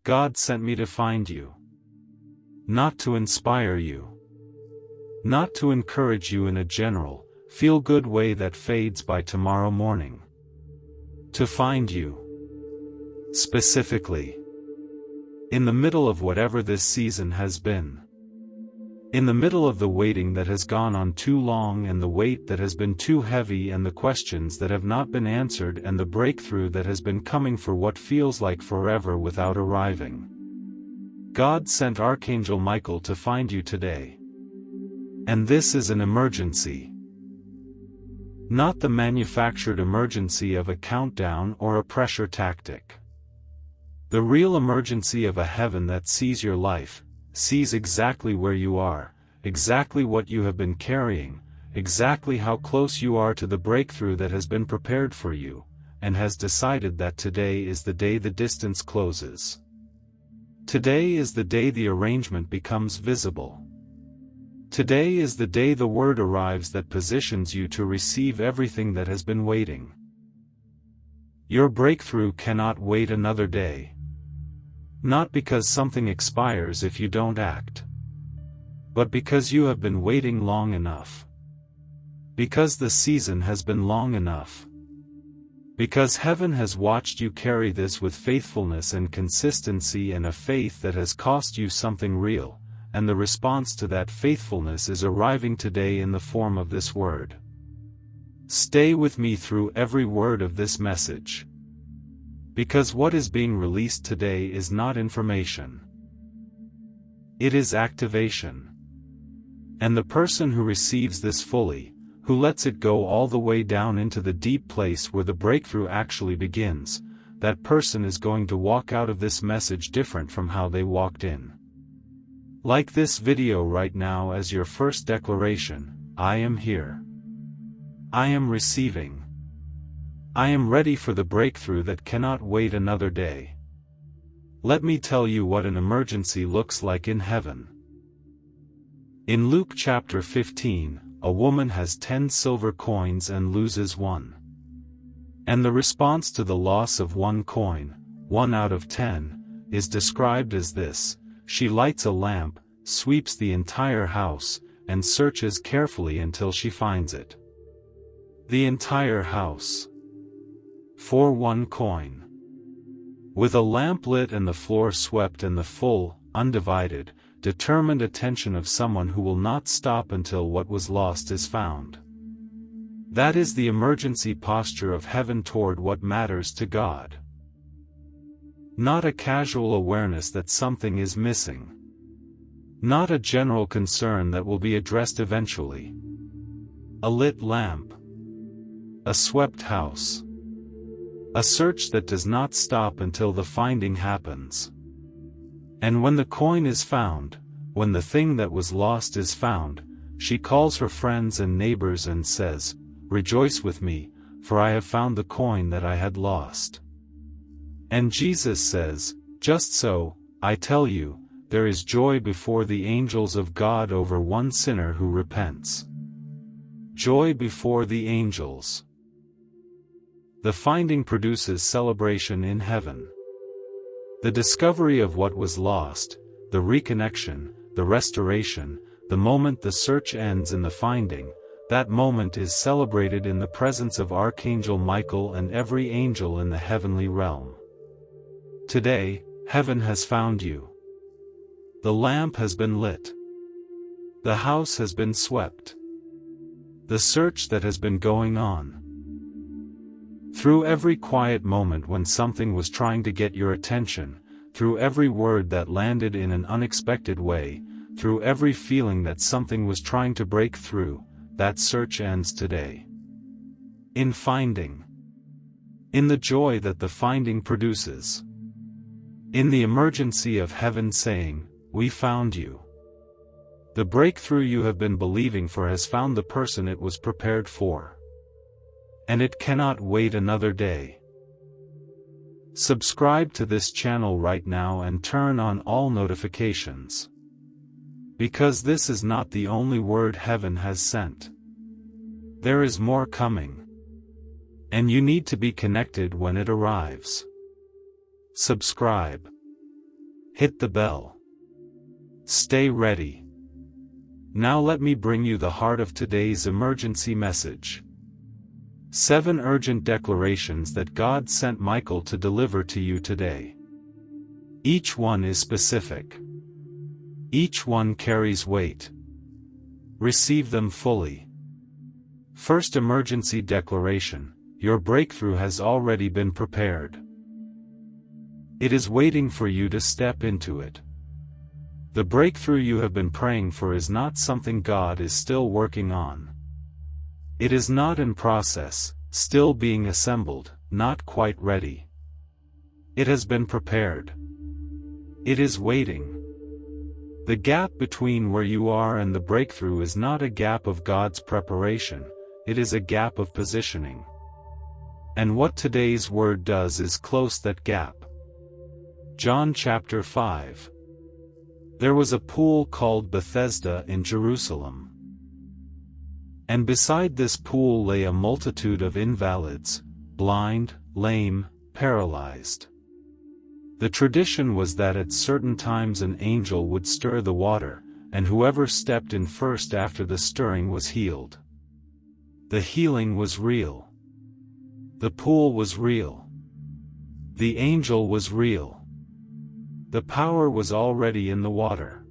God sent me to find you. Not to inspire you. Not to encourage you in a general, feel-good way that fades by tomorrow morning. To find you. Specifically. In the middle of whatever this season has been. In the middle of the waiting that has gone on too long and the weight that has been too heavy and the questions that have not been answered and the breakthrough that has been coming for what feels like forever without arriving. God sent Archangel Michael to find you today. And this is an emergency. Not the manufactured emergency of a countdown or a pressure tactic. The real emergency of a heaven that sees your life, sees exactly where you are, exactly what you have been carrying, exactly how close you are to the breakthrough that has been prepared for you, and has decided that today is the day the distance closes. Today is the day the arrangement becomes visible. Today is the day the word arrives that positions you to receive everything that has been waiting. Your breakthrough cannot wait another day. Not because something expires if you don't act. But because you have been waiting long enough. Because the season has been long enough. Because heaven has watched you carry this with faithfulness and consistency and a faith that has cost you something real, and the response to that faithfulness is arriving today in the form of this word. Stay with me through every word of this message. Because what is being released today is not information. It is activation. And the person who receives this fully, who lets it go all the way down into the deep place where the breakthrough actually begins, that person is going to walk out of this message different from how they walked in. Like this video right now as your first declaration, I am here. I am receiving. I am ready for the breakthrough that cannot wait another day. Let me tell you what an emergency looks like in heaven. In Luke chapter 15, a woman has 10 silver coins and loses one. And the response to the loss of one coin, 1 out of 10, is described as this: she lights a lamp, sweeps the entire house, and searches carefully until she finds it. The entire house. For one coin. With a lamp lit and the floor swept and the full, undivided, determined attention of someone who will not stop until what was lost is found. That is the emergency posture of heaven toward what matters to God. Not a casual awareness that something is missing. Not a general concern that will be addressed eventually. A lit lamp. A swept house. A search that does not stop until the finding happens. And when the coin is found, when the thing that was lost is found, she calls her friends and neighbors and says, "Rejoice with me, for I have found the coin that I had lost." And Jesus says, "Just so, I tell you, there is joy before the angels of God over one sinner who repents." Joy before the angels. The finding produces celebration in heaven. The discovery of what was lost, the reconnection, the restoration, the moment the search ends in the finding, that moment is celebrated in the presence of Archangel Michael and every angel in the heavenly realm. Today, heaven has found you. The lamp has been lit. The house has been swept. The search that has been going on. Through every quiet moment when something was trying to get your attention, through every word that landed in an unexpected way, through every feeling that something was trying to break through, that search ends today. In finding. In the joy that the finding produces. In the emergency of heaven saying, "We found you." The breakthrough you have been believing for has found the person it was prepared for. And it cannot wait another day. Subscribe to this channel right now and turn on all notifications. Because this is not the only word heaven has sent. There is more coming. And you need to be connected when it arrives. Subscribe. Hit the bell. Stay ready. Now let me bring you the heart of today's emergency message. 7 urgent declarations that God sent Michael to deliver to you today. Each one is specific. Each one carries weight. Receive them fully. First emergency declaration: your breakthrough has already been prepared. It is waiting for you to step into it. The breakthrough you have been praying for is not something God is still working on. It is not in process, still being assembled, not quite ready. It has been prepared. It is waiting. The gap between where you are and the breakthrough is not a gap of God's preparation, it is a gap of positioning. And what today's word does is close that gap. John chapter 5. There was a pool called Bethesda in Jerusalem. And beside this pool lay a multitude of invalids, blind, lame, paralyzed. The tradition was that at certain times an angel would stir the water, and whoever stepped in first after the stirring was healed. The healing was real. The pool was real. The angel was real. The power was already in the water.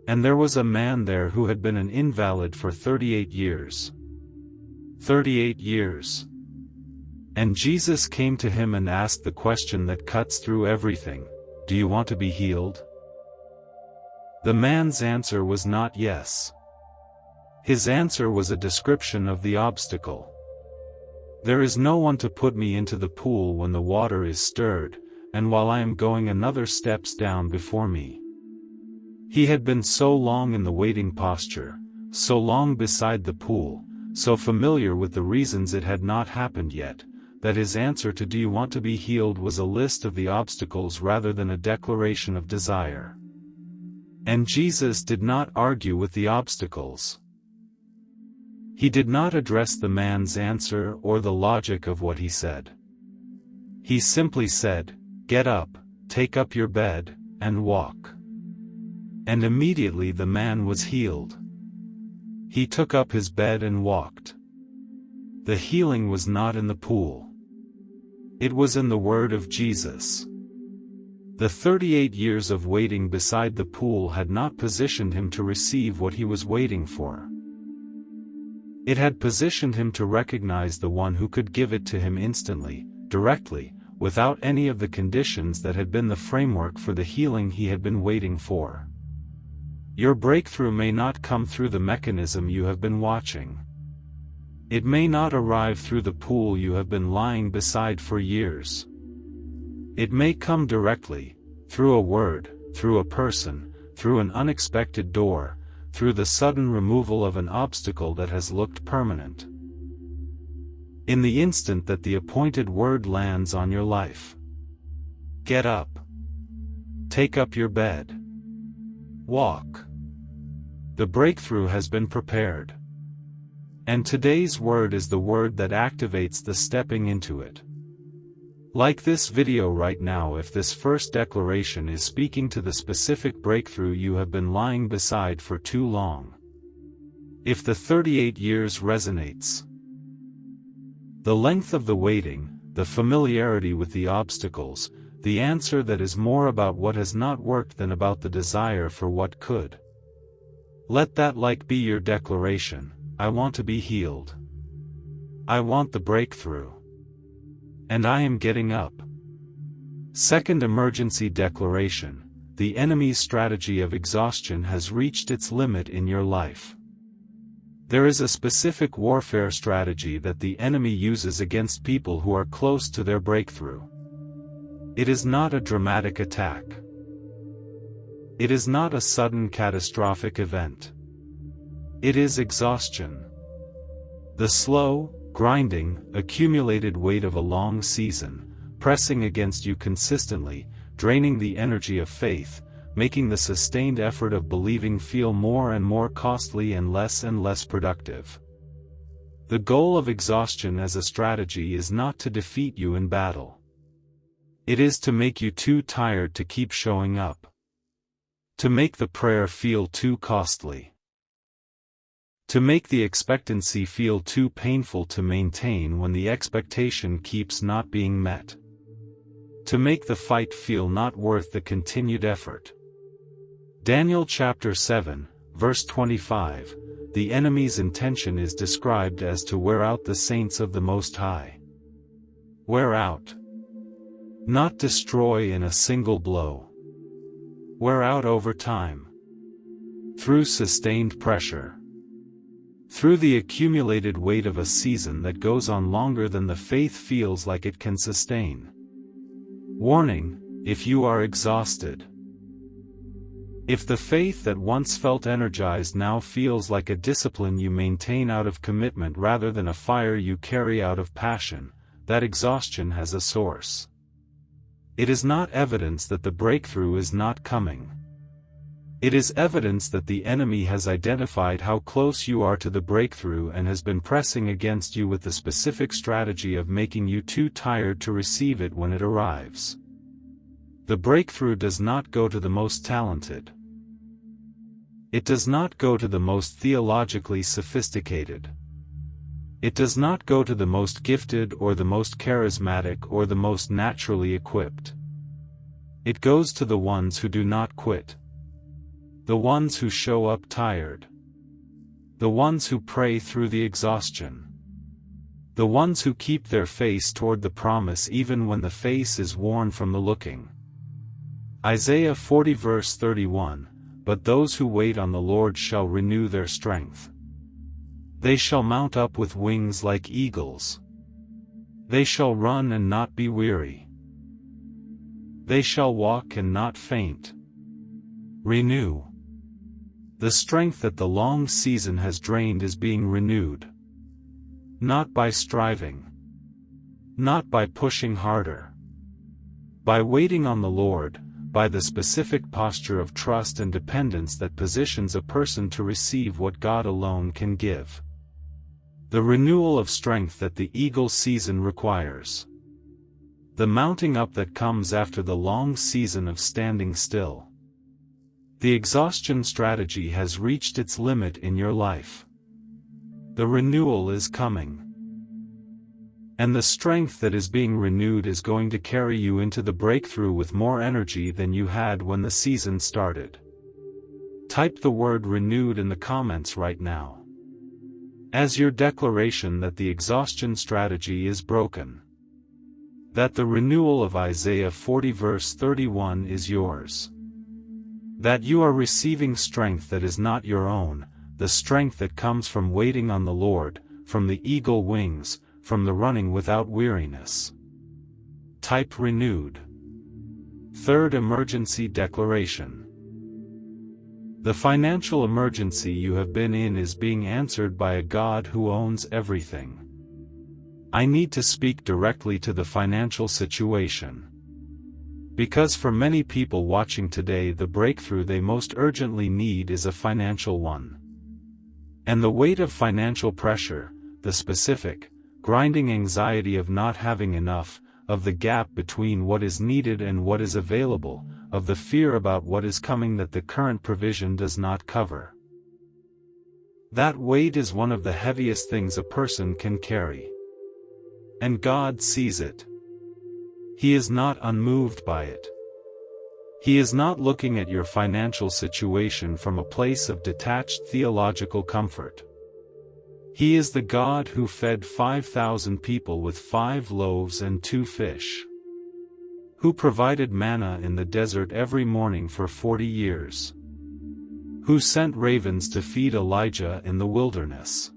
And there was a man there who had been an invalid for 38 years. 38 years. And Jesus came to him and asked the question that cuts through everything: do you want to be healed? The man's answer was not yes. His answer was a description of the obstacle. There is no one to put me into the pool when the water is stirred, and while I am going another steps down before me. He had been so long in the waiting posture, so long beside the pool, so familiar with the reasons it had not happened yet, that his answer to "do you want to be healed" was a list of the obstacles rather than a declaration of desire. And Jesus did not argue with the obstacles. He did not address the man's answer or the logic of what he said. He simply said, "Get up, take up your bed, and walk." And immediately the man was healed. He took up his bed and walked. The healing was not in the pool. It was in the word of Jesus. The 38 years of waiting beside the pool had not positioned him to receive what he was waiting for. It had positioned him to recognize the one who could give it to him instantly, directly, without any of the conditions that had been the framework for the healing he had been waiting for. Your breakthrough may not come through the mechanism you have been watching. It may not arrive through the pool you have been lying beside for years. It may come directly, through a word, through a person, through an unexpected door, through the sudden removal of an obstacle that has looked permanent. In the instant that the appointed word lands on your life. Get up. Take up your bed. Walk. The breakthrough has been prepared. And today's word is the word that activates the stepping into it. Like this video right now, if this first declaration is speaking to the specific breakthrough you have been lying beside for too long. If the 38 years resonates. The length of the waiting, the familiarity with the obstacles, the answer that is more about what has not worked than about the desire for what could. Let that be your declaration: I want to be healed. I want the breakthrough. And I am getting up. Second emergency declaration: the enemy's strategy of exhaustion has reached its limit in your life. There is a specific warfare strategy that the enemy uses against people who are close to their breakthrough. It is not a dramatic attack. It is not a sudden catastrophic event. It is exhaustion. The slow, grinding, accumulated weight of a long season, pressing against you consistently, draining the energy of faith, making the sustained effort of believing feel more and more costly and less productive. The goal of exhaustion as a strategy is not to defeat you in battle. It is to make you too tired to keep showing up. To make the prayer feel too costly. To make the expectancy feel too painful to maintain when the expectation keeps not being met. To make the fight feel not worth the continued effort. Daniel chapter 7, verse 25, the enemy's intention is described as to wear out the saints of the Most High. Wear out. Not destroy in a single blow. Wear out over time. Through sustained pressure. Through the accumulated weight of a season that goes on longer than the faith feels like it can sustain. Warning, if you are exhausted. If the faith that once felt energized now feels like a discipline you maintain out of commitment rather than a fire you carry out of passion, that exhaustion has a source. It is not evidence that the breakthrough is not coming. It is evidence that the enemy has identified how close you are to the breakthrough and has been pressing against you with the specific strategy of making you too tired to receive it when it arrives. The breakthrough does not go to the most talented. It does not go to the most theologically sophisticated. It does not go to the most gifted or the most charismatic or the most naturally equipped. It goes to the ones who do not quit. The ones who show up tired. The ones who pray through the exhaustion. The ones who keep their face toward the promise even when the face is worn from the looking. Isaiah 40 verse 31, but those who wait on the Lord shall renew their strength. They shall mount up with wings like eagles. They shall run and not be weary. They shall walk and not faint. Renew. The strength that the long season has drained is being renewed. Not by striving. Not by pushing harder. By waiting on the Lord, by the specific posture of trust and dependence that positions a person to receive what God alone can give. The renewal of strength that the eagle season requires. The mounting up that comes after the long season of standing still. The exhaustion strategy has reached its limit in your life. The renewal is coming. And the strength that is being renewed is going to carry you into the breakthrough with more energy than you had when the season started. Type the word renewed in the comments right now. As your declaration that the exhaustion strategy is broken. That the renewal of Isaiah 40 verse 31 is yours. That you are receiving strength that is not your own, the strength that comes from waiting on the Lord, from the eagle wings, from the running without weariness. Type renewed. Third emergency declaration. The financial emergency you have been in is being answered by a God who owns everything. I need to speak directly to the financial situation. Because for many people watching today, the breakthrough they most urgently need is a financial one. And the weight of financial pressure, the specific, grinding anxiety of not having enough, of the gap between what is needed and what is available, of the fear about what is coming that the current provision does not cover. That weight is one of the heaviest things a person can carry. And God sees it. He is not unmoved by it. He is not looking at your financial situation from a place of detached theological comfort. He is the God who fed 5,000 people with 5 loaves and 2 fish. Who provided manna in the desert every morning for 40 years. Who sent ravens to feed Elijah in the wilderness.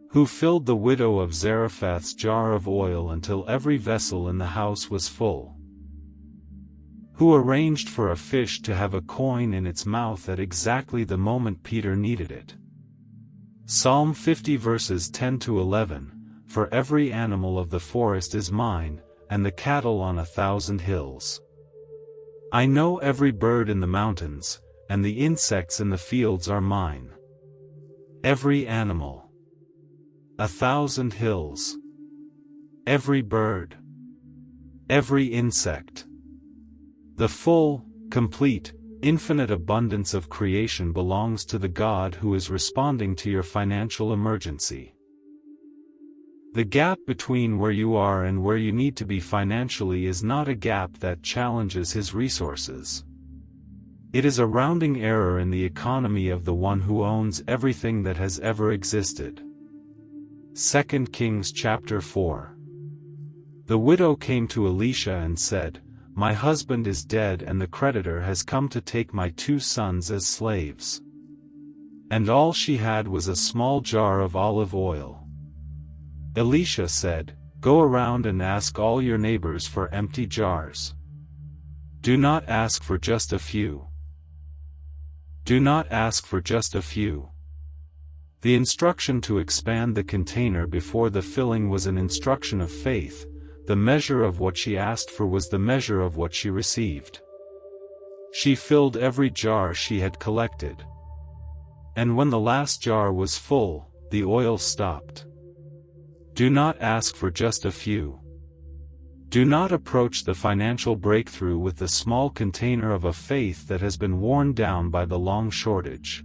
Who filled the widow of Zarephath's jar of oil until every vessel in the house was full. Who arranged for a fish to have a coin in its mouth at exactly the moment Peter needed it. Psalm 50 verses 10 to 11, for every animal of the forest is mine, and the cattle on 1,000 hills. I know every bird in the mountains, and the insects in the fields are mine. Every animal. 1,000 hills. Every bird. every insect. The full, complete, infinite abundance of creation belongs to the God who is responding to your financial emergency. The gap between where you are and where you need to be financially is not a gap that challenges His resources. It is a rounding error in the economy of the one who owns everything that has ever existed. 2 Kings chapter 4. The widow came to Elisha and said, "My husband is dead and the creditor has come to take my 2 sons as slaves." And all she had was a small jar of olive oil. Elisha said, "Go around and ask all your neighbors for empty jars. Do not ask for just a few. Do not ask for just a few." The instruction to expand the container before the filling was an instruction of faith. The measure of what she asked for was the measure of what she received. She filled every jar she had collected. And when the last jar was full, the oil stopped. Do not ask for just a few. Do not approach the financial breakthrough with the small container of a faith that has been worn down by the long shortage.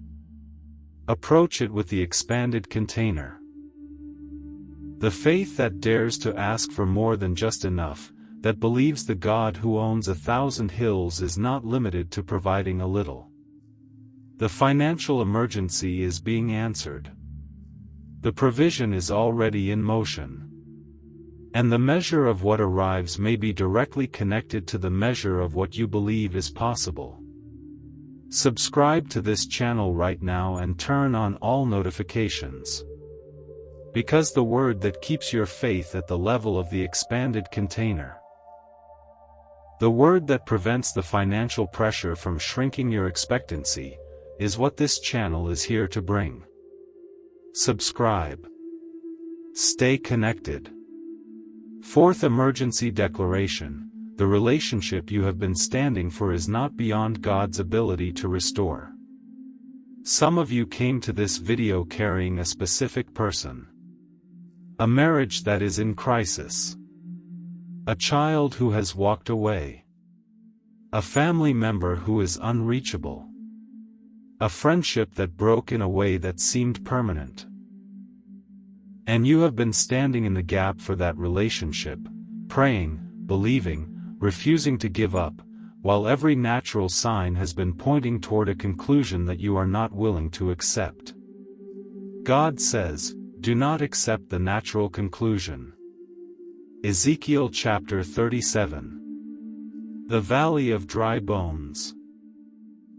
Approach it with the expanded container. The faith that dares to ask for more than just enough, that believes the God who owns 1,000 hills is not limited to providing a little. The financial emergency is being answered. The provision is already in motion. And the measure of what arrives may be directly connected to the measure of what you believe is possible. Subscribe to this channel right now and turn on all notifications. Because the word that keeps your faith at the level of the expanded container. The word that prevents the financial pressure from shrinking your expectancy, is what this channel is here to bring. Subscribe. Stay connected. Fourth emergency declaration: the relationship you have been standing for is not beyond God's ability to restore. Some of you came to this video carrying a specific person. A marriage that is in crisis. A child who has walked away. A family member who is unreachable. A friendship that broke in a way that seemed permanent. And you have been standing in the gap for that relationship, praying, believing, refusing to give up, while every natural sign has been pointing toward a conclusion that you are not willing to accept. God says, do not accept the natural conclusion. Ezekiel chapter 37. The Valley of Dry Bones.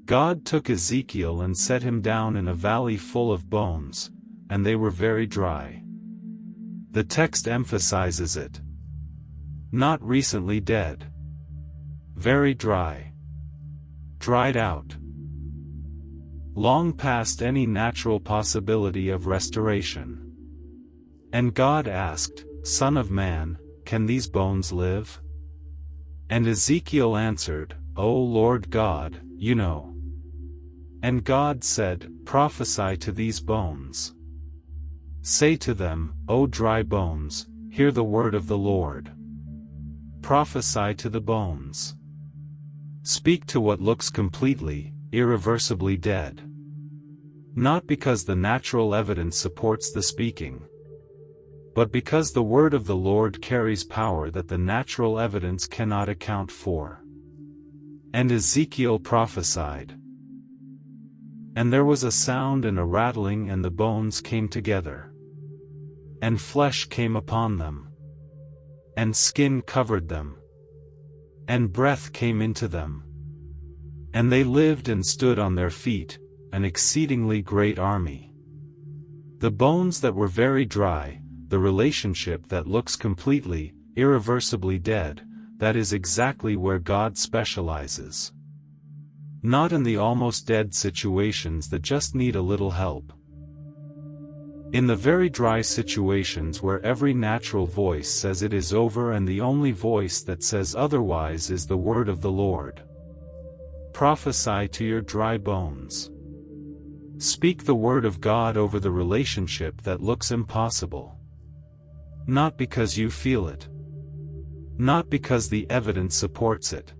God took Ezekiel and set him down in a valley full of bones, and they were very dry. The text emphasizes it. Not recently dead. Very dry. Dried out. Long past any natural possibility of restoration. And God asked, Son of man, can these bones live? And Ezekiel answered, O Lord God, you know. And God said, Prophesy to these bones. Say to them, O dry bones, hear the word of the Lord. Prophesy to the bones. Speak to what looks completely, irreversibly dead. Not because the natural evidence supports the speaking, but because the word of the Lord carries power that the natural evidence cannot account for. And Ezekiel prophesied. And there was a sound and a rattling, and the bones came together. And flesh came upon them. And skin covered them. And breath came into them. And they lived and stood on their feet, an exceedingly great army. The bones that were very dry, the relationship that looks completely, irreversibly dead, that is exactly where God specializes. Not in the almost dead situations that just need a little help. In the very dry situations where every natural voice says it is over and the only voice that says otherwise is the word of the Lord. Prophesy to your dry bones. Speak the word of God over the relationship that looks impossible. Not because you feel it, Not because the evidence supports it.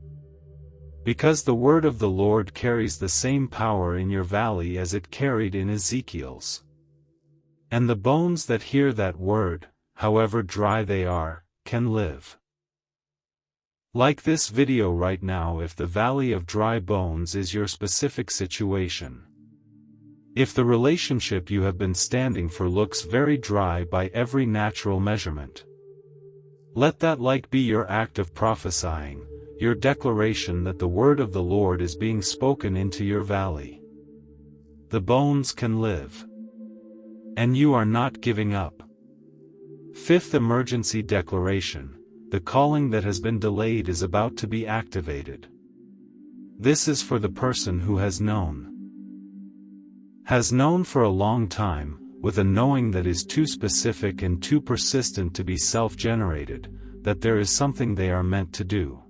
Because the word of the Lord carries the same power in your valley as it carried in Ezekiel's. And the bones that hear that word, however dry they are, can live. Like this video right now, if the valley of dry bones is your specific situation. If the relationship you have been standing for looks very dry by every natural measurement. Let that like be your act of prophesying, your declaration that the word of the Lord is being spoken into your valley. The bones can live. And you are not giving up. Fifth emergency declaration, the calling that has been delayed is about to be activated. This is for the person who has known. Has known for a long time, with a knowing that is too specific and too persistent to be self-generated, that there is something they are meant to do.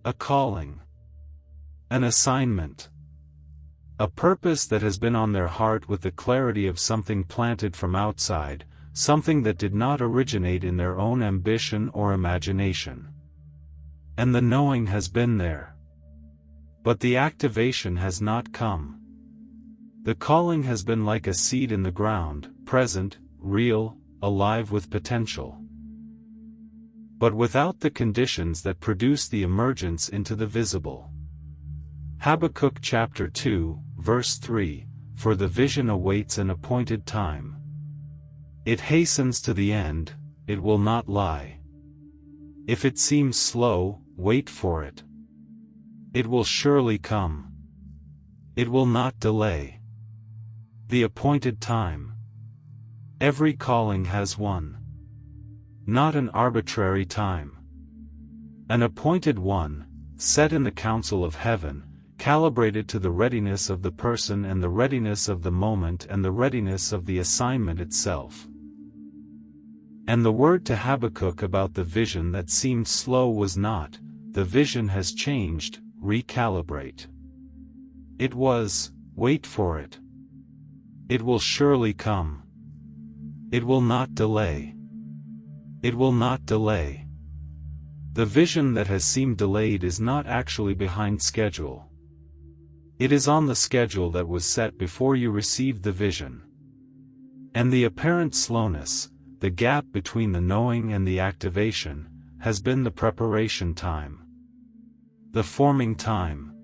A calling. An assignment. A purpose that has been on their heart with the clarity of something planted from outside, something that did not originate in their own ambition or imagination. And the knowing has been there. But the activation has not come. The calling has been like a seed in the ground, present, real, alive with potential. But without the conditions that produce the emergence into the visible. Habakkuk chapter 2, verse 3, for the vision awaits an appointed time. It hastens to the end, it will not lie. If it seems slow, wait for it. It will surely come. It will not delay. The appointed time. Every calling has one. Not an arbitrary time. An appointed one, set in the council of heaven, calibrated to the readiness of the person and the readiness of the moment and the readiness of the assignment itself. And the word to Habakkuk about the vision that seemed slow was not, the vision has changed, recalibrate. It was, wait for it. It will surely come. It will not delay. It will not delay. The vision that has seemed delayed is not actually behind schedule. It is on the schedule that was set before you received the vision. And the apparent slowness, the gap between the knowing and the activation, has been the preparation time. The forming time.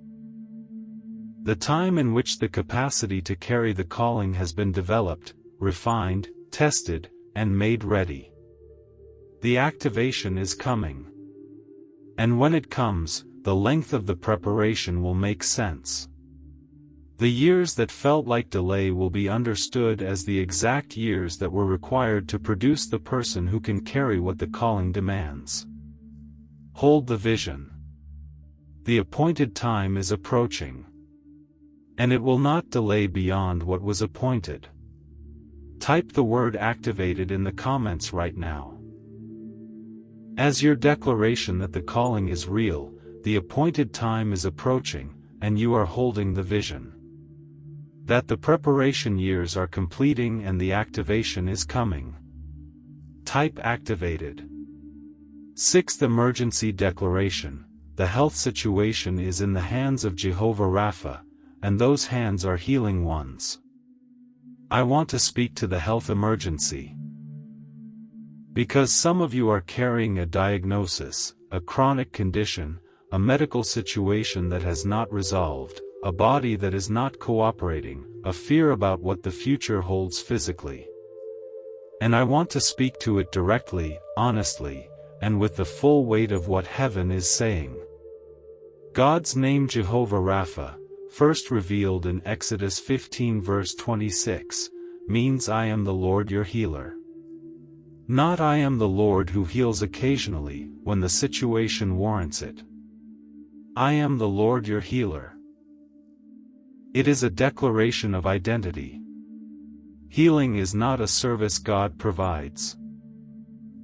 The time in which the capacity to carry the calling has been developed, refined, tested, and made ready. The activation is coming. And when it comes, the length of the preparation will make sense. The years that felt like delay will be understood as the exact years that were required to produce the person who can carry what the calling demands. Hold the vision. The appointed time is approaching. And it will not delay beyond what was appointed. Type the word activated in the comments right now. As your declaration that the calling is real, the appointed time is approaching, and you are holding the vision. That the preparation years are completing and the activation is coming. Type activated. Sixth emergency declaration, the health situation is in the hands of Jehovah Rapha, and those hands are healing ones. I want to speak to the health emergency. Because some of you are carrying a diagnosis, a chronic condition, a medical situation that has not resolved, a body that is not cooperating, a fear about what the future holds physically. And I want to speak to it directly, honestly, and with the full weight of what heaven is saying. God's name Jehovah Rapha, first revealed in Exodus 15 verse 26, means I am the Lord your healer. Not I am the Lord who heals occasionally, when the situation warrants it. I am the Lord your healer. It is a declaration of identity. Healing is not a service God provides.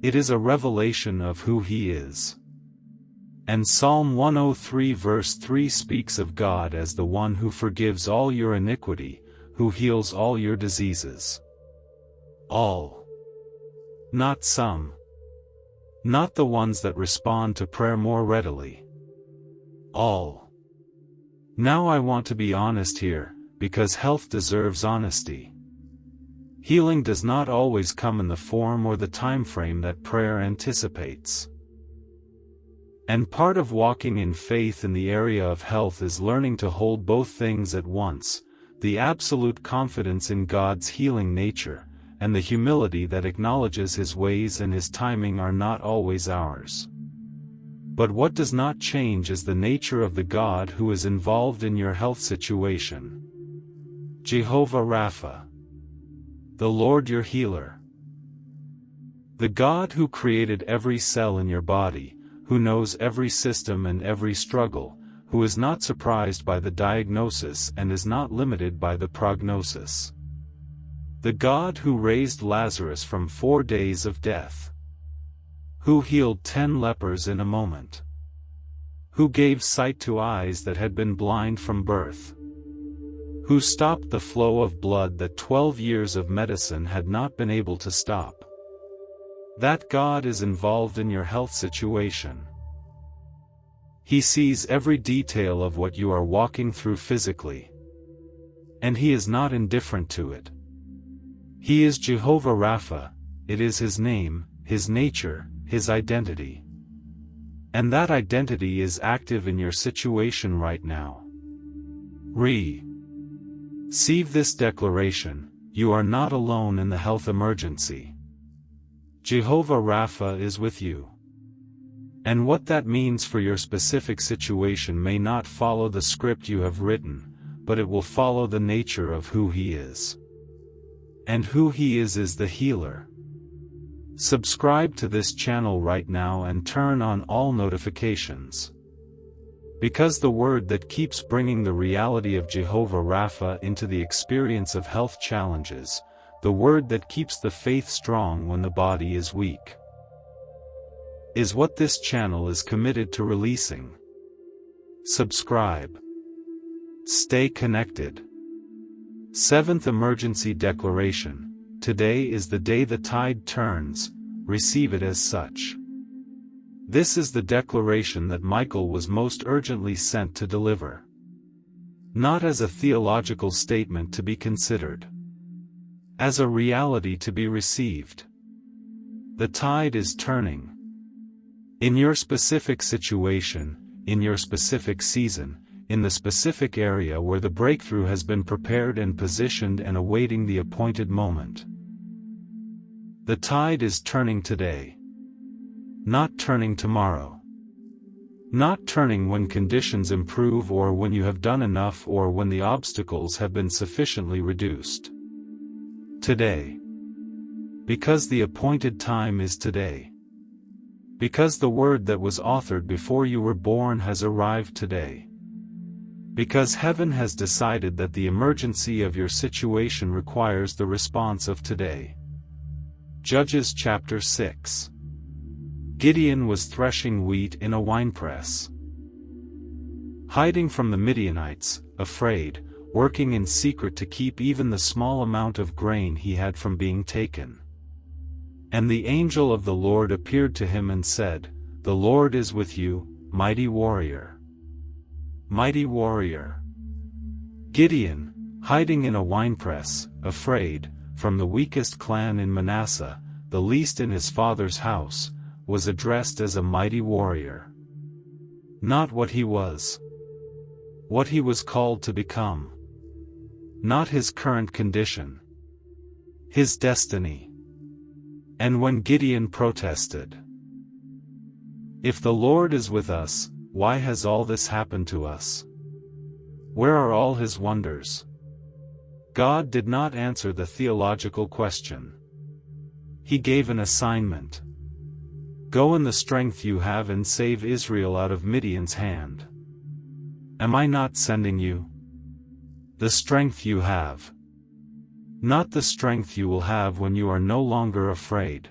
It is a revelation of who He is. And Psalm 103 verse 3 speaks of God as the one who forgives all your iniquity, who heals all your diseases. All. Not some. not the ones that respond to prayer more readily. All. Now I want to be honest here, because health deserves honesty. Healing does not always come in the form or the time frame that prayer anticipates. And part of walking in faith in the area of health is learning to hold both things at once, the absolute confidence in God's healing nature, and the humility that acknowledges His ways and His timing are not always ours. But what does not change is the nature of the God who is involved in your health situation. Jehovah Rapha, the Lord your healer. The God who created every cell in your body, who knows every system and every struggle, who is not surprised by the diagnosis and is not limited by the prognosis. The God who raised Lazarus from 4 days of death. Who healed 10 lepers in a moment. Who gave sight to eyes that had been blind from birth. Who stopped the flow of blood that 12 years of medicine had not been able to stop. That God is involved in your health situation. He sees every detail of what you are walking through physically. And He is not indifferent to it. He is Jehovah Rapha, it is His name, His nature, His identity. And that identity is active in your situation right now. Receive this declaration: you are not alone in the health emergency. Jehovah Rapha is with you. And what that means for your specific situation may not follow the script you have written, but it will follow the nature of who He is. And who He is the healer. Subscribe to this channel right now and turn on all notifications. Because the word that keeps bringing the reality of Jehovah Rapha into the experience of health challenges, the word that keeps the faith strong when the body is weak, is what this channel is committed to releasing. Subscribe. Stay connected. 7th Emergency Declaration. Today is the day the tide turns, receive it as such. This is the declaration that Michael was most urgently sent to deliver. Not as a theological statement to be considered. As a reality to be received. The tide is turning. In your specific situation, in your specific season, in the specific area where the breakthrough has been prepared and positioned and awaiting the appointed moment. The tide is turning today. Not turning tomorrow. Not turning when conditions improve or when you have done enough or when the obstacles have been sufficiently reduced. Today. Because the appointed time is today. Because the word that was authored before you were born has arrived today. Because heaven has decided that the emergency of your situation requires the response of today. Judges chapter 6. Gideon was threshing wheat in a winepress. Hiding from the Midianites, afraid, working in secret to keep even the small amount of grain he had from being taken. And the angel of the Lord appeared to him and said, "The Lord is with you, mighty warrior." Mighty warrior. Gideon, hiding in a winepress, afraid, from the weakest clan in Manasseh, the least in his father's house, was addressed as a mighty warrior. Not what he was. What he was called to become. Not his current condition. His destiny. And when Gideon protested, "If the Lord is with us, why has all this happened to us? Where are all His wonders?" God did not answer the theological question. He gave an assignment. Go in the strength you have and save Israel out of Midian's hand. Am I not sending you? The strength you have. Not the strength you will have when you are no longer afraid.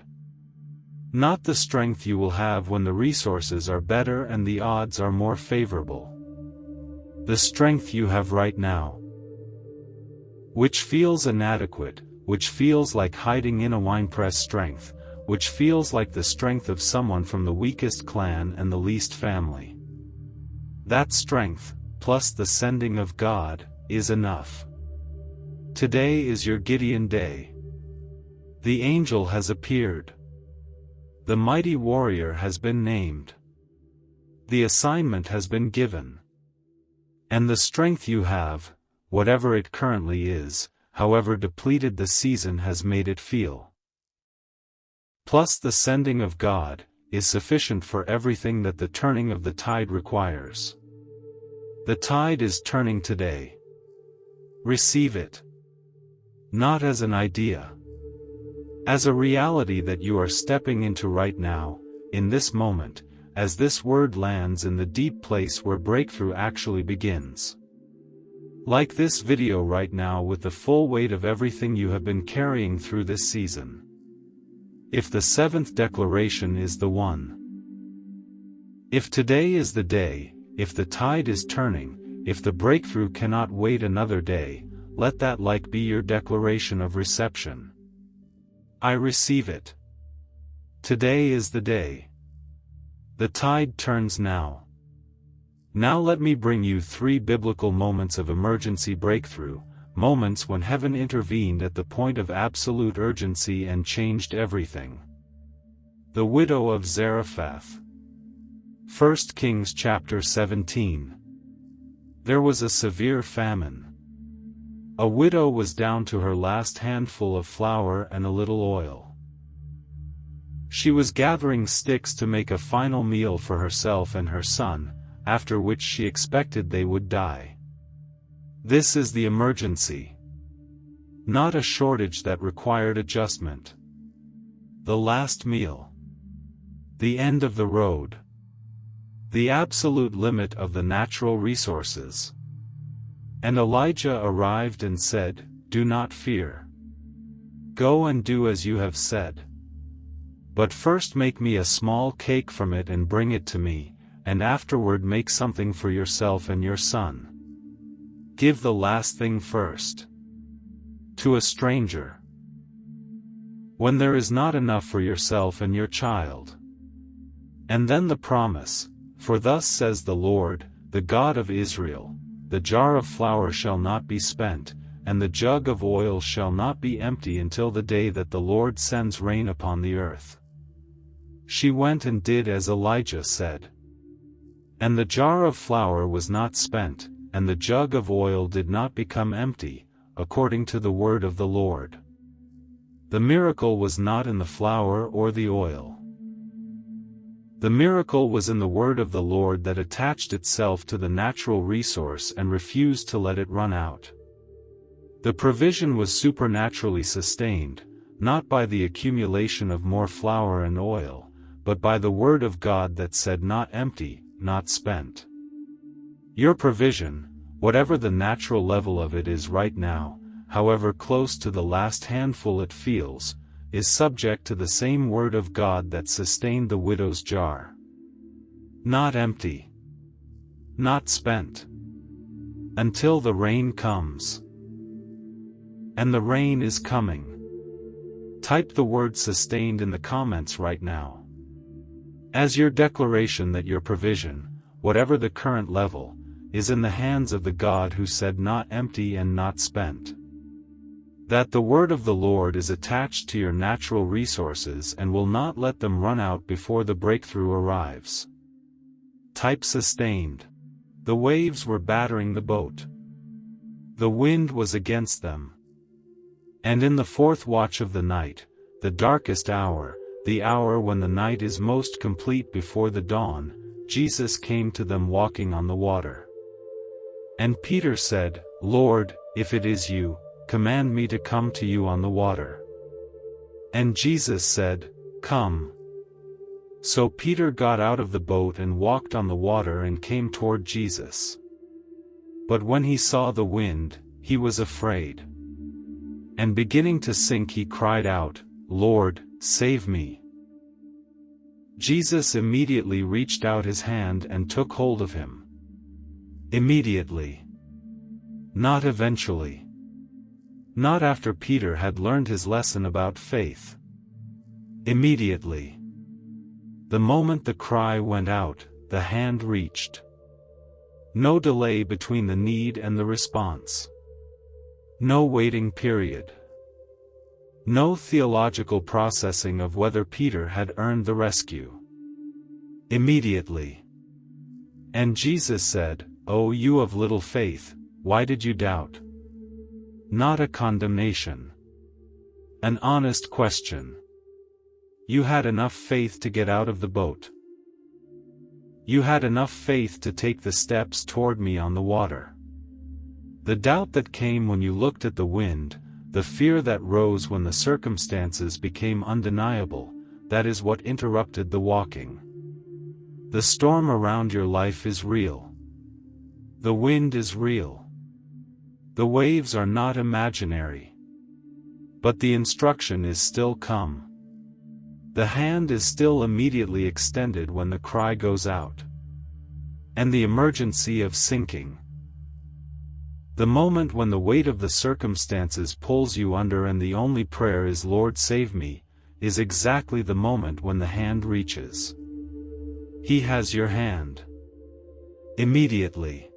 Not the strength you will have when the resources are better and the odds are more favorable. The strength you have right now. Which feels inadequate, which feels like hiding in a winepress strength, which feels like the strength of someone from the weakest clan and the least family. That strength, plus the sending of God, is enough. Today is your Gideon day. The angel has appeared. The mighty warrior has been named. The assignment has been given. And the strength you have, whatever it currently is, however depleted the season has made it feel, plus the sending of God, is sufficient for everything that the turning of the tide requires. The tide is turning today. Receive it. Not as an idea. As a reality that you are stepping into right now, in this moment, as this word lands in the deep place where breakthrough actually begins. Like this video right now with the full weight of everything you have been carrying through this season. If the seventh declaration is the one. If today is the day, if the tide is turning, if the breakthrough cannot wait another day, let that like be your declaration of reception. I receive it. Today is the day. The tide turns now. Now let me bring you 3 biblical moments of emergency breakthrough, moments when heaven intervened at the point of absolute urgency and changed everything. The widow of Zarephath. 1 Kings chapter 17. There was a severe famine. A widow was down to her last handful of flour and a little oil. She was gathering sticks to make a final meal for herself and her son, after which she expected they would die. This is the emergency. Not a shortage that required adjustment. The last meal. The end of the road. The absolute limit of the natural resources. And Elijah arrived and said, "Do not fear. Go and do as you have said. But first make me a small cake from it and bring it to me, and afterward make something for yourself and your son. Give the last thing first. To a stranger. When there is not enough for yourself and your child." And then the promise, "For thus says the Lord, the God of Israel, the jar of flour shall not be spent, and the jug of oil shall not be empty until the day that the Lord sends rain upon the earth." She went and did as Elijah said. And the jar of flour was not spent, and the jug of oil did not become empty, according to the word of the Lord. The miracle was not in the flour or the oil. The miracle was in the word of the Lord that attached itself to the natural resource and refused to let it run out. The provision was supernaturally sustained, not by the accumulation of more flour and oil, but by the word of God that said not empty, not spent. Your provision, whatever the natural level of it is right now, however close to the last handful it feels, is subject to the same word of God that sustained the widow's jar. Not empty. Not spent. Until the rain comes. And the rain is coming. Type the word sustained in the comments right now. As your declaration that your provision, whatever the current level, is in the hands of the God who said not empty and not spent. That the word of the Lord is attached to your natural resources and will not let them run out before the breakthrough arrives. Type sustained. The waves were battering the boat. The wind was against them. And in the 4th watch of the night, the darkest hour, the hour when the night is most complete before the dawn, Jesus came to them walking on the water. And Peter said, "Lord, if it is you, command me to come to you on the water." And Jesus said, "Come." So Peter got out of the boat and walked on the water and came toward Jesus. But when he saw the wind, he was afraid. And beginning to sink he cried out, "Lord, save me." Jesus immediately reached out his hand and took hold of him. Immediately. Not eventually. Not after Peter had learned his lesson about faith. Immediately. The moment the cry went out, the hand reached. No delay between the need and the response. No waiting period. No theological processing of whether Peter had earned the rescue. Immediately. And Jesus said, "O you of little faith, why did you doubt?" Not a condemnation. An honest question. You had enough faith to get out of the boat. You had enough faith to take the steps toward me on the water. The doubt that came when you looked at the wind, the fear that rose when the circumstances became undeniable, that is what interrupted the walking. The storm around your life is real. The wind is real. The waves are not imaginary. But the instruction is still come. The hand is still immediately extended when the cry goes out. And the emergency of sinking. The moment when the weight of the circumstances pulls you under and the only prayer is "Lord save me," is exactly the moment when the hand reaches. He has your hand. Immediately.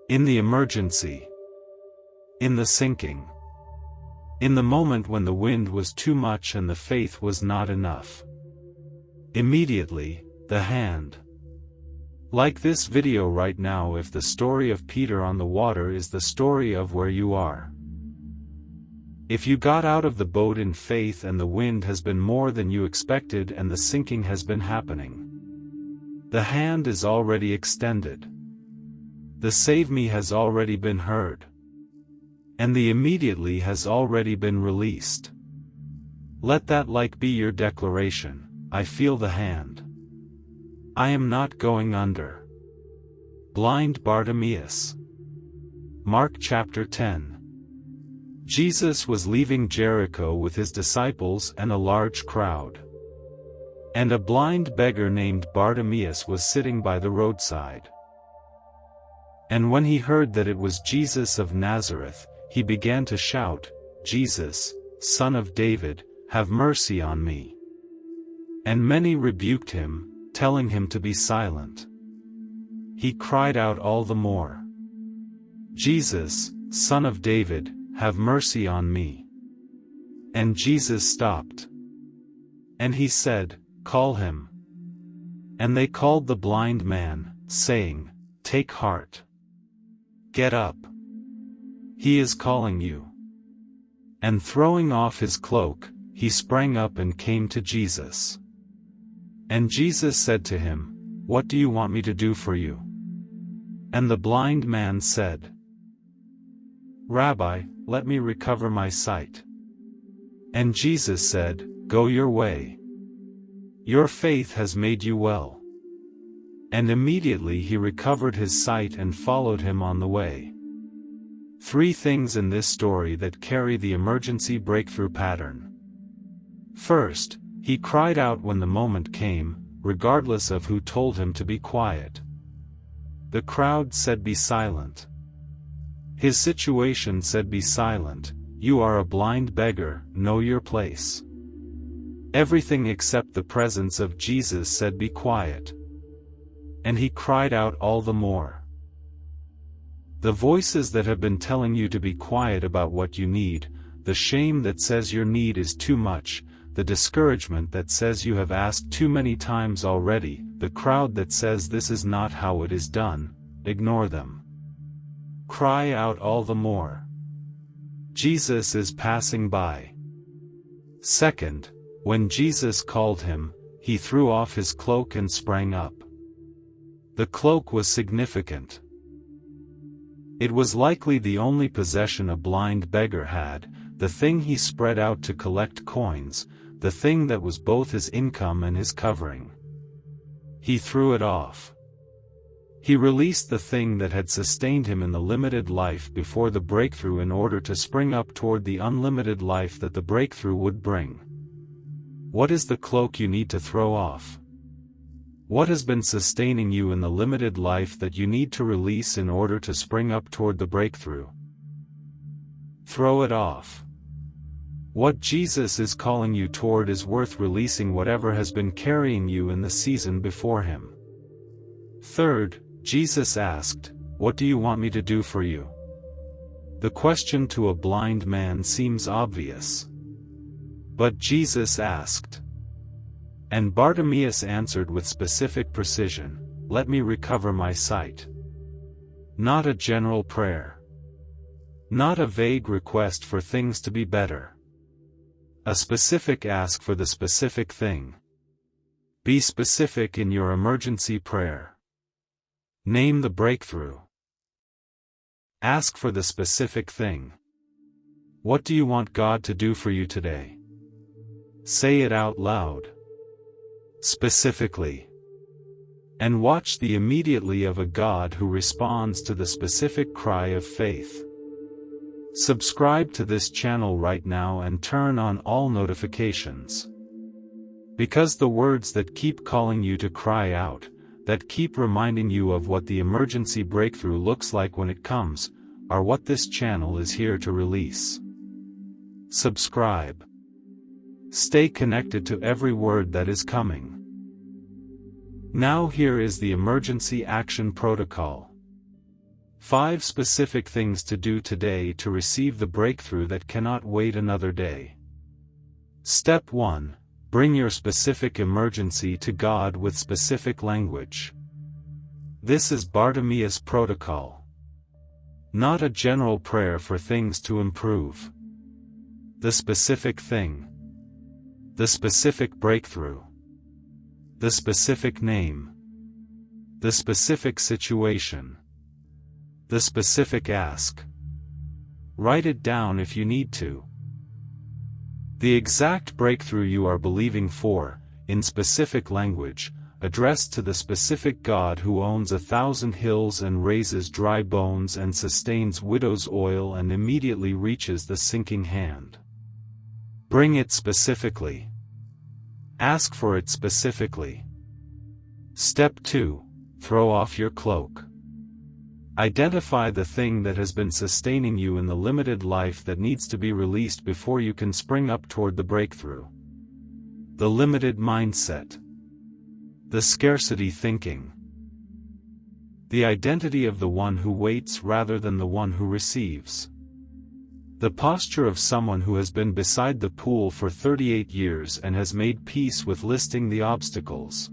In the emergency. In the sinking. In the moment when the wind was too much and the faith was not enough. Immediately, the hand. Like this video right now, if the story of Peter on the water is the story of where you are. If you got out of the boat in faith and the wind has been more than you expected and the sinking has been happening. The hand is already extended. The "save me" has already been heard. And the "immediately" has already been released. Let that be your declaration: I feel the hand. I am not going under. Blind Bartimaeus. Mark chapter 10. Jesus was leaving Jericho with his disciples and a large crowd. And a blind beggar named Bartimaeus was sitting by the roadside. And when he heard that it was Jesus of Nazareth, he began to shout, "Jesus, Son of David, have mercy on me." And many rebuked him, telling him to be silent. He cried out all the more, "Jesus, Son of David, have mercy on me." And Jesus stopped. And he said, "Call him." And they called the blind man, saying, "Take heart. Get up. He is calling you." And throwing off his cloak, he sprang up and came to Jesus. And Jesus said to him, "What do you want me to do for you?" And the blind man said, "Rabbi, let me recover my sight." And Jesus said, "Go your way. Your faith has made you well." And immediately he recovered his sight and followed him on the way. Three things in this story that carry the emergency breakthrough pattern. First, he cried out when the moment came, regardless of who told him to be quiet. The crowd said be silent. His situation said be silent. You are a blind beggar, know your place. Everything except the presence of Jesus said be quiet. And he cried out all the more. The voices that have been telling you to be quiet about what you need, the shame that says your need is too much, the discouragement that says you have asked too many times already, the crowd that says this is not how it is done, ignore them. Cry out all the more. Jesus is passing by. Second, when Jesus called him, he threw off his cloak and sprang up. The cloak was significant. It was likely the only possession a blind beggar had, the thing he spread out to collect coins, the thing that was both his income and his covering. He threw it off. He released the thing that had sustained him in the limited life before the breakthrough in order to spring up toward the unlimited life that the breakthrough would bring. What is the cloak you need to throw off? What has been sustaining you in the limited life that you need to release in order to spring up toward the breakthrough? Throw it off. What Jesus is calling you toward is worth releasing whatever has been carrying you in the season before him. Third, Jesus asked, "What do you want me to do for you?" The question to a blind man seems obvious. But Jesus asked. And Bartimaeus answered with specific precision, "Let me recover my sight." Not a general prayer. Not a vague request for things to be better. A specific ask for the specific thing. Be specific in your emergency prayer. Name the breakthrough. Ask for the specific thing. What do you want God to do for you today? Say it out loud. Specifically. And watch the immediately of a God who responds to the specific cry of faith. Subscribe to this channel right now and turn on all notifications. Because the words that keep calling you to cry out, that keep reminding you of what the emergency breakthrough looks like when it comes, are what this channel is here to release. Subscribe. Stay connected to every word that is coming. Now here is the emergency action protocol. 5 specific things to do today to receive the breakthrough that cannot wait another day. Step 1. Bring your specific emergency to God with specific language. This is Bartimaeus protocol. Not a general prayer for things to improve. The specific thing. The specific breakthrough. The specific name. The specific situation. The specific ask. Write it down if you need to. The exact breakthrough you are believing for, in specific language, addressed to the specific God who owns 1,000 hills and raises dry bones and sustains widow's oil and immediately reaches the sinking hand. Bring it specifically. Ask for it specifically. Step 2. Throw off your cloak. Identify the thing that has been sustaining you in the limited life that needs to be released before you can spring up toward the breakthrough. The limited mindset. The scarcity thinking. The identity of the one who waits rather than the one who receives. The posture of someone who has been beside the pool for 38 years and has made peace with listing the obstacles.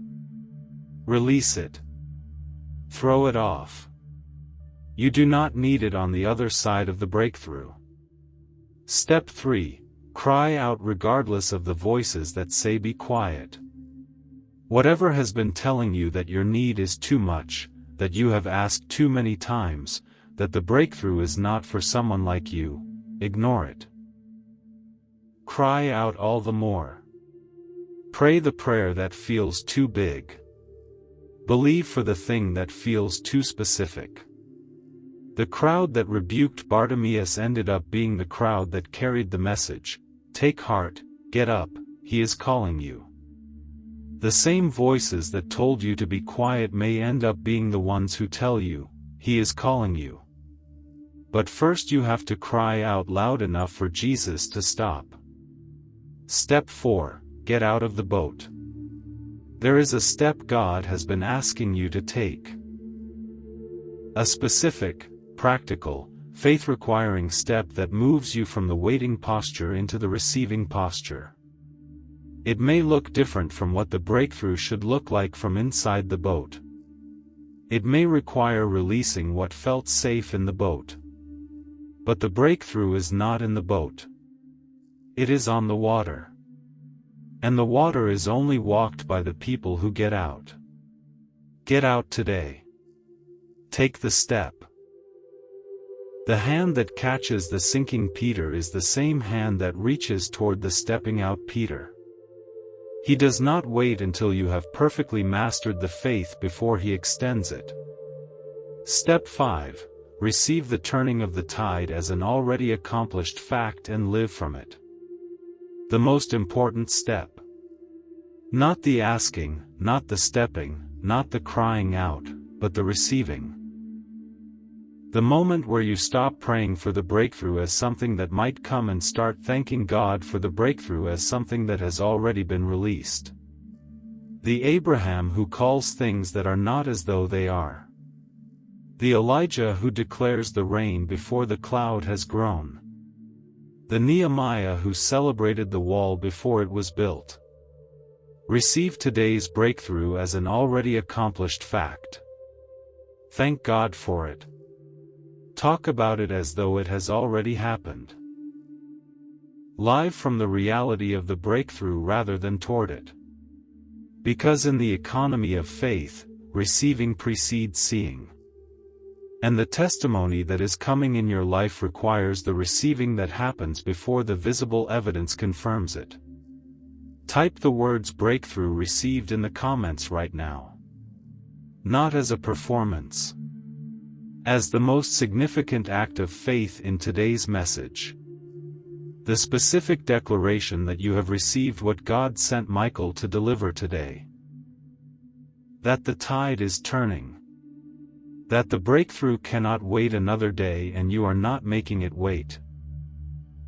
Release it. Throw it off. You do not need it on the other side of the breakthrough. Step 3. Cry out regardless of the voices that say be quiet. Whatever has been telling you that your need is too much, that you have asked too many times, that the breakthrough is not for someone like you, ignore it. Cry out all the more. Pray the prayer that feels too big. Believe for the thing that feels too specific. The crowd that rebuked Bartimaeus ended up being the crowd that carried the message, "Take heart, get up, he is calling you." The same voices that told you to be quiet may end up being the ones who tell you, "He is calling you." But first you have to cry out loud enough for Jesus to stop. Step 4. Get out of the boat. There is a step God has been asking you to take. A specific, practical, faith-requiring step that moves you from the waiting posture into the receiving posture. It may look different from what the breakthrough should look like from inside the boat. It may require releasing what felt safe in the boat. But the breakthrough is not in the boat. It is on the water. And the water is only walked by the people who get out. Get out today. Take the step. The hand that catches the sinking Peter is the same hand that reaches toward the stepping out Peter. He does not wait until you have perfectly mastered the faith before he extends it. Step 5. Receive the turning of the tide as an already accomplished fact and live from it. The most important step. Not the asking, not the stepping, not the crying out, but the receiving. The moment where you stop praying for the breakthrough as something that might come and start thanking God for the breakthrough as something that has already been released. The Abraham who calls things that are not as though they are. The Elijah who declares the rain before the cloud has grown. The Nehemiah who celebrated the wall before it was built. Receive today's breakthrough as an already accomplished fact. Thank God for it. Talk about it as though it has already happened. Live from the reality of the breakthrough rather than toward it. Because in the economy of faith, receiving precedes seeing. And the testimony that is coming in your life requires the receiving that happens before the visible evidence confirms it. Type the words breakthrough received in the comments right now. Not as a performance. As the most significant act of faith in today's message. The specific declaration that you have received what God sent Michael to deliver today. That the tide is turning. That the breakthrough cannot wait another day and you are not making it wait.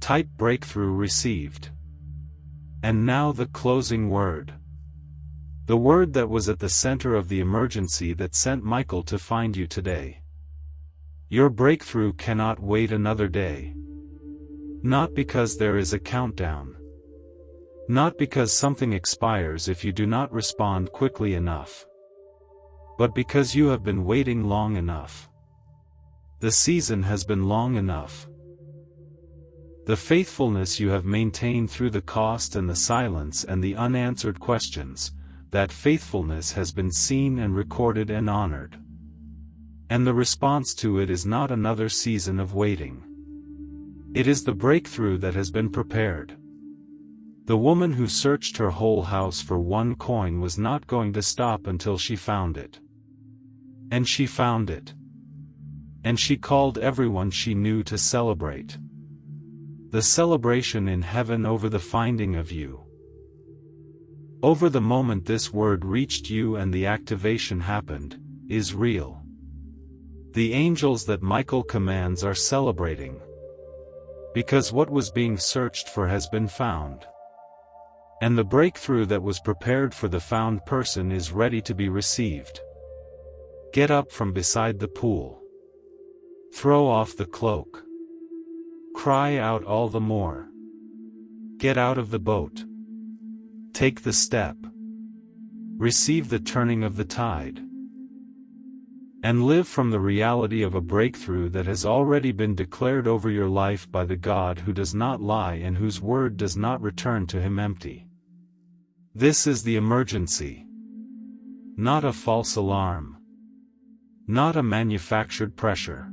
Type breakthrough received. And now the closing word. The word that was at the center of the emergency that sent Michael to find you today. Your breakthrough cannot wait another day. Not because there is a countdown. Not because something expires if you do not respond quickly enough. But because you have been waiting long enough. The season has been long enough. The faithfulness you have maintained through the cost and the silence and the unanswered questions, that faithfulness has been seen and recorded and honored. And the response to it is not another season of waiting. It is the breakthrough that has been prepared. The woman who searched her whole house for one coin was not going to stop until she found it. And she found it. And she called everyone she knew to celebrate. The celebration in heaven over the finding of you. Over the moment this word reached you and the activation happened, is real. The angels that Michael commands are celebrating. Because what was being searched for has been found. And the breakthrough that was prepared for the found person is ready to be received. Get up from beside the pool. Throw off the cloak. Cry out all the more. Get out of the boat. Take the step. Receive the turning of the tide. And live from the reality of a breakthrough that has already been declared over your life by the God who does not lie and whose word does not return to him empty. This is the emergency. Not a false alarm. Not a manufactured pressure.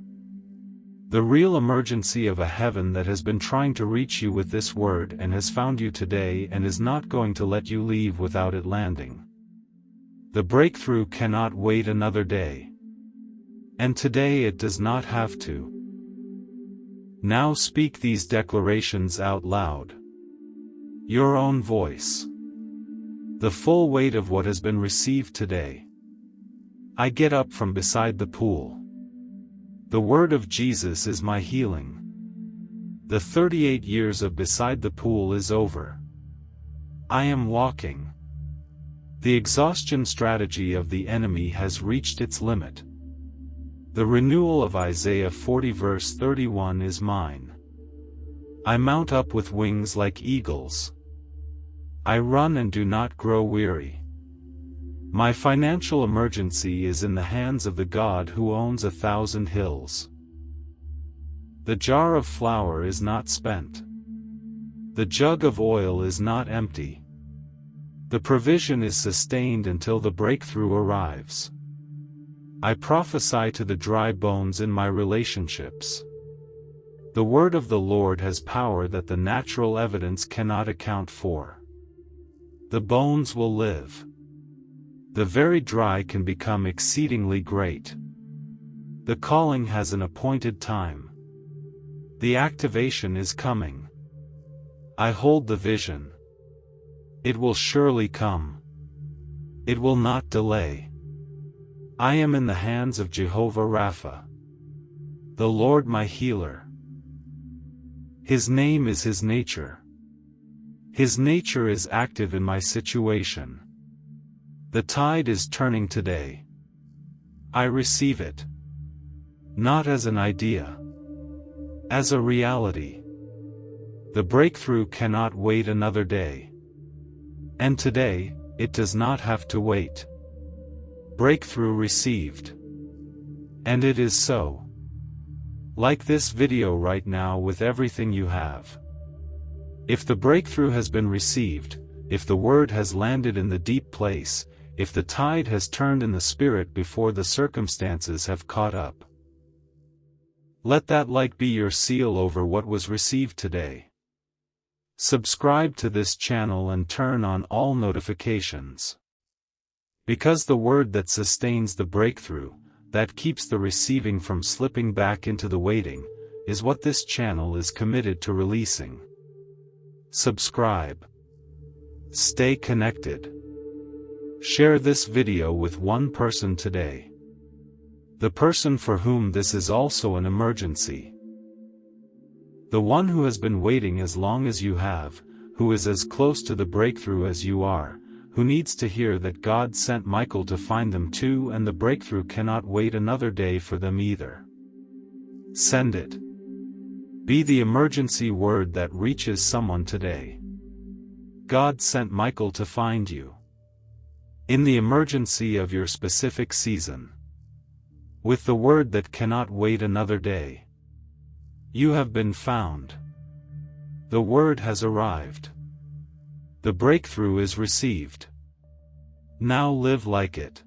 The real emergency of a heaven that has been trying to reach you with this word and has found you today and is not going to let you leave without it landing. The breakthrough cannot wait another day. And today it does not have to. Now speak these declarations out loud. Your own voice. The full weight of what has been received today. I get up from beside the pool. The word of Jesus is my healing. The 38 years of beside the pool is over. I am walking. The exhaustion strategy of the enemy has reached its limit. The renewal of Isaiah 40 verse 31 is mine. I mount up with wings like eagles. I run and do not grow weary. My financial emergency is in the hands of the God who owns 1,000 hills. The jar of flour is not spent. The jug of oil is not empty. The provision is sustained until the breakthrough arrives. I prophesy to the dry bones in my relationships. The word of the Lord has power that the natural evidence cannot account for. The bones will live. The very dry can become exceedingly great. The calling has an appointed time. The activation is coming. I hold the vision. It will surely come. It will not delay. I am in the hands of Jehovah Rapha. the Lord my healer. His name is His nature. His nature is active in my situation. The tide is turning today. I receive it. Not as an idea. As a reality. The breakthrough cannot wait another day. And today, it does not have to wait. Breakthrough received. And it is so. Like this video right now with everything you have. If the breakthrough has been received, if the word has landed in the deep place, if the tide has turned in the spirit before the circumstances have caught up. Let that like be your seal over what was received today. Subscribe to this channel and turn on all notifications. Because the word that sustains the breakthrough, that keeps the receiving from slipping back into the waiting, is what this channel is committed to releasing. Subscribe. Stay connected. Share this video with one person today. The person for whom this is also an emergency. The one who has been waiting as long as you have, who is as close to the breakthrough as you are, who needs to hear that God sent Michael to find them too, and the breakthrough cannot wait another day for them either. Send it. Be the emergency word that reaches someone today. God sent Michael to find you. In the emergency of your specific season. With the word that cannot wait another day. You have been found. The word has arrived. The breakthrough is received. Now live like it.